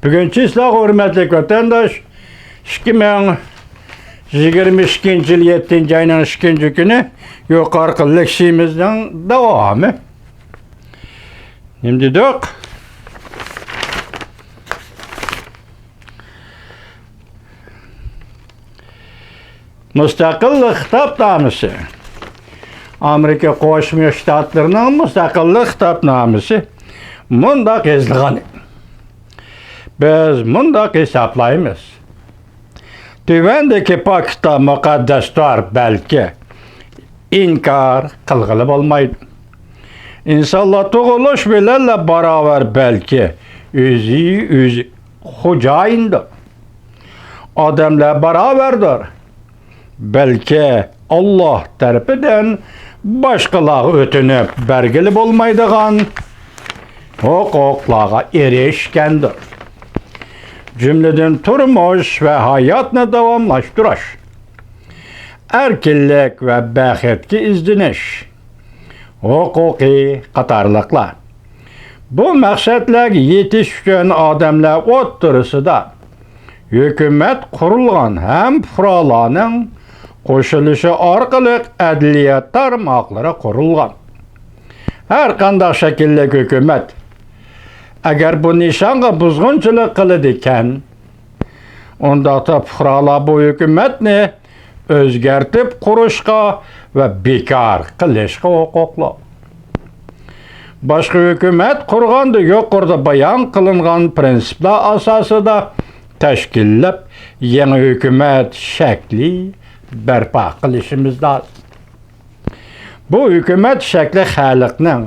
Bugünkü islah hürmetli vatandaş 2022 yıl 7. ayının 2. günü yukarı leksiyimizden devamı. Şimdi dök. Müstakillik kitapnaması. Amerika Qo'shma Shtatlarining Müstakillik kitapnaması mundaq yozilgan. Biz mundaq hesaplaymiz. Tuvandagi pokda muqaddaslar balki inkar qilg'ili bo'lmaydi. İnsanlar tug'ilish bilan barobar balki o'zi xo'jayindir. Odamlar barobardir. Belki Allah tarafidan boshqalar o'tinib bergili bo'lmaydigan huquqlarga erishgandir. Cümleden turmuş ve hayatını davamlaştırış, erkinlik ve baxtga izdinish, huquqiy qatorliqlar. Bu maqsadlarga yetish uchun odamlar o'rtasida hukumat qurilgan ham fuqarolarning qo'shilishi orqali adliya tarmoqlari qurilgan. Har qanday shaklli hukumat agar bu nishonga buzg'unchilik qiladi ekan, unda fuqarolar bu hukumatni o'zgartib qurishga va bekor qilishga huquqli. Boshqa hukumat qurganda yuqorida bayon qilingan prinsiplar asosida tashkillab yangi hukumat shakli barpo qilishimiz lozim. Bu hukumat shakli xalqning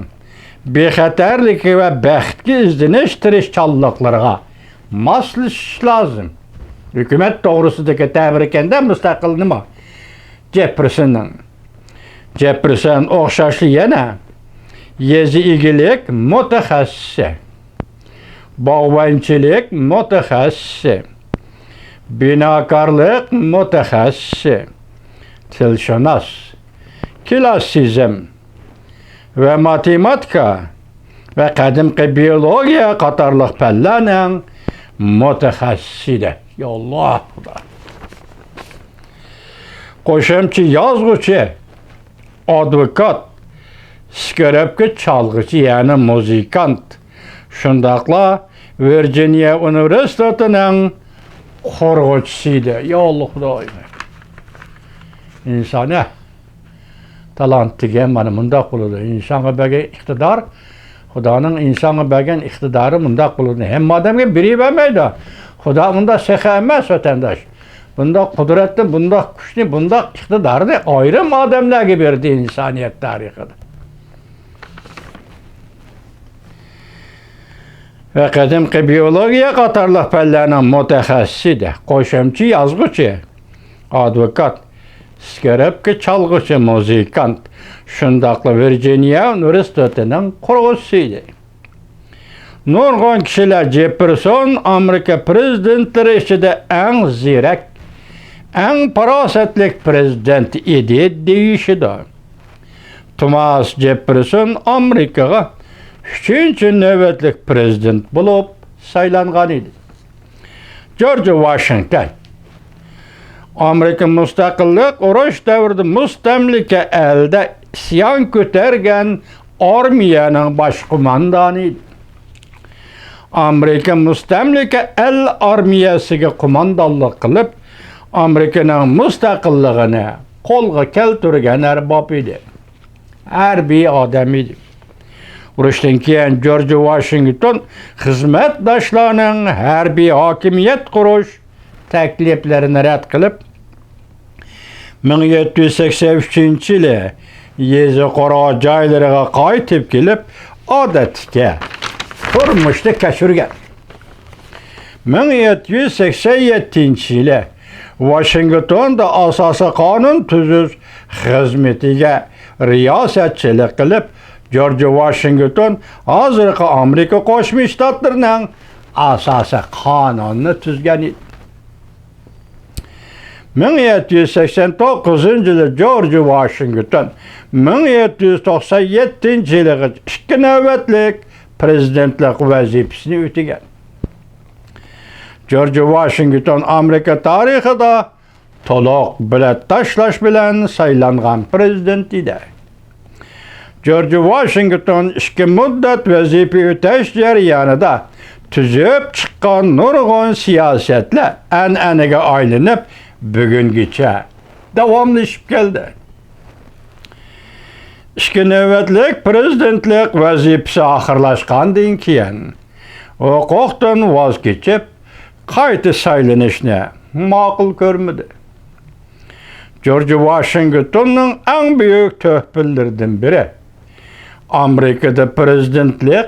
bexatarligi va baxtga izdinish tirishchanliklariga moslashish lozim. Hukumat to'g'risidagi ta'bir ekanda mustaqil nima? Jefferson o'xshashli yana yezi egilik mutaxassisi, bog'bonchilik mutaxassisi, binokorlik mutaxassisi, tilshunos, klassizm ve matematika ve qadimgi biologiya qatorliq fanlarning mutaxassisidir. Ya Allah. Qo'shimcha yozuvchi, advokat, skorobka chalg'uchi, ya'ni muzikant, shundaqla Virginia universitetining qo'rg'uvchisidir. Ya Allah Xudoyim. İnsana talant degan mana mundaq bo'ladi. Insonga bergan iqtidor, Xudoning insonga bergan iqtidori mundaq bo'ladi. Hamma odamga beri bermaydi. Xudo bunda seha emas vatandosh. Bunda qudratni, bunda kuchni, bunda iqtidorni ayrim odamlarga berdi insoniyat tarixida. Ve qadimgi biologiya qatorliq fanlarning mutaxassisidir. Qo'shimcha yozuvchi, advokat, skorobka chalg'uchi, muzikant, shundaqla Virginia universitetining qurg'uvchisidir. Nurg'un kishilar Jefferson Amerika prezidentlari ichida eng ziyrak, eng farosatli prezident edi deyishidi. Thomas Jefferson Amerikaga 3-chi navbatlik prezident bo'lib saylangan edi. George Washington Amerika mustaqillik urush davrida mustamlika elde isyon ko'targan armiyaning bosh qo'mondoni edi. Amerika mustamlika el armiyasiga qo'mondonlik qilib, Amerikaning mustaqilligini qo'lga keltirgan arbob edi. Harbiy odam edi. Urushdan keyin George Washington xizmatdoshlarining harbiy hokimiyat qurish takliflarini rad qilib, 1783-yili yezi qora joylariga qaytib kelib, odatga turmushni kechirgan. 1787-yili Washingtonda asosiy qonun tuzish xizmatiga riyosatchilik qilib, George Washington hozirgi Amerika Qo'shma Shtatlarining asosiy qonunini tuzgan edi. 1789-yili George Washington 1797-yilgacha 2 navbatlik prezidentlik vazifasini o'tagan. George Washington Amerika tarixida to'liq bilet tashlash bilan saylangan prezident edi. George Washington 2 muddat vazifa o'tash jarayonida tuzib chiqqan nurg'un siyosatlar an'anaga aylanib bugungacha davomlashib keldi. 2 navbatlik prezidentlik vazifasi oxirlashgandan keyin huquqdan voz kechib qayta saylanishni ma'qul ko'rmadi. George Washington'ның eng büyük töhfellerinden biri Amerika'da prezidentlik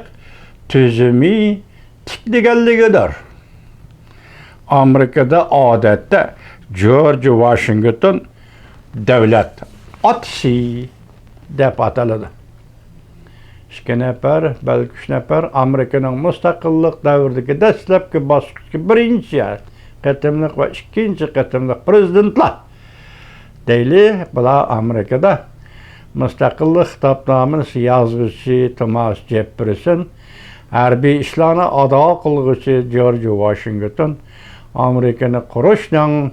tüzümü tikligelligidir. Amerika'da adette George Washington devlet atışı dep atıldı. 2 nefer, belki 3 nefer Amerika'nın müstakillik davridagi dastlabki bosqichga birinchi qatimliq va ikkinchi qatimliq prezidentlar deyli. Bular Amerika'da müstakillik kitobnomasi yozuvchi Thomas Jefferson, harbiy ishlarni ado qilguvchi George Washington, Amerikani qurishning,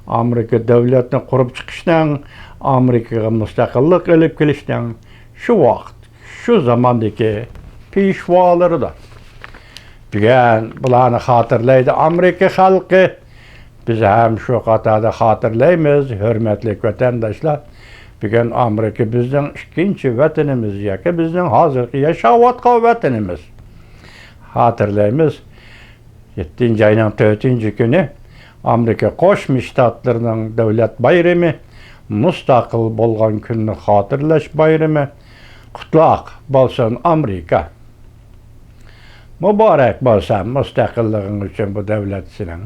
Amerika davlatini qurib chiqishning, Amerikaga mustaqillik olib kelishning shu vaqt, shu zamondagi peshvolaridir. Bugun bularni xotirlaydi Amerika xalqi. Biz ham shu qatorda xotirlaymiz, hurmatli vatandoshlar. Bugun Amerika bizning ikkinchi vatanimiz yoki bizning hozirgi yashayotgan vatanimiz. Xotirlaymiz. 7-oyning 4-kuni Amerika Qo'shma Shtatlarining davlat bayrami, mustaqil bo'lgan kunni xotirlash bayrami qutlaq bo'lsin Amerika. Muborak bo'lsin mustaqilliging uchun bu davlatning.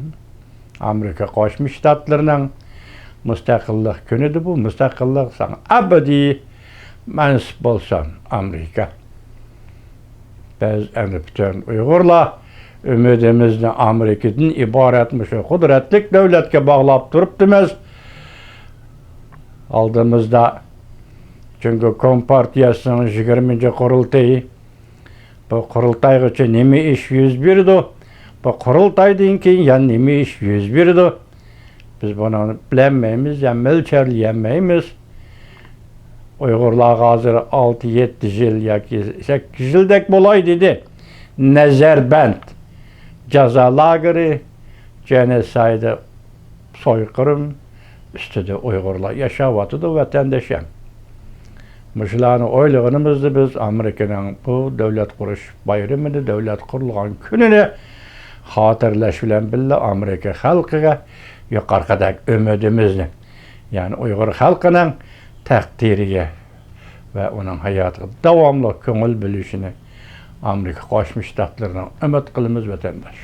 Amerika Qo'shma Shtatlarining mustaqillik kunidir bu. Mustaqillik sana abadiy mansub bo'lsin Amerika. Biz endi bütün Uyg'urlar ümidimizni Amerikadan iborat shu qudratli davlatga bog'lab turibmiz. Oldimizda çünkü Kompartiyasining 20-qurultayi. Bu qurultaygacha nima ish yuz berdi? Bu qurultaydan keyin yana nima ish yuz berdi? Biz buni bilmaymiz, ya mo'lcharlayolmaymiz. Uyg'urlar hozir 6-7 yil yoki 8 yildek bo'lay dedi. Nazarband, jazo lageri, genosid, soykırım ustida Uyg'urlar yashayotdi vatandoshlar. Muşlarni o'ylaganimizda biz Amerikaning bu davlat qurish bayramini, davlat qurilgan kunini xotirlash bilan birga Amerika xalqiga yuqoridagi umidimizni, ya'ni Uyg'ur xalqining taqdiriga va uning hayotiga davomli ko'ngil bo'lishini Amerika Qo'shma Shtatlaridan umid qilamiz vatandosh.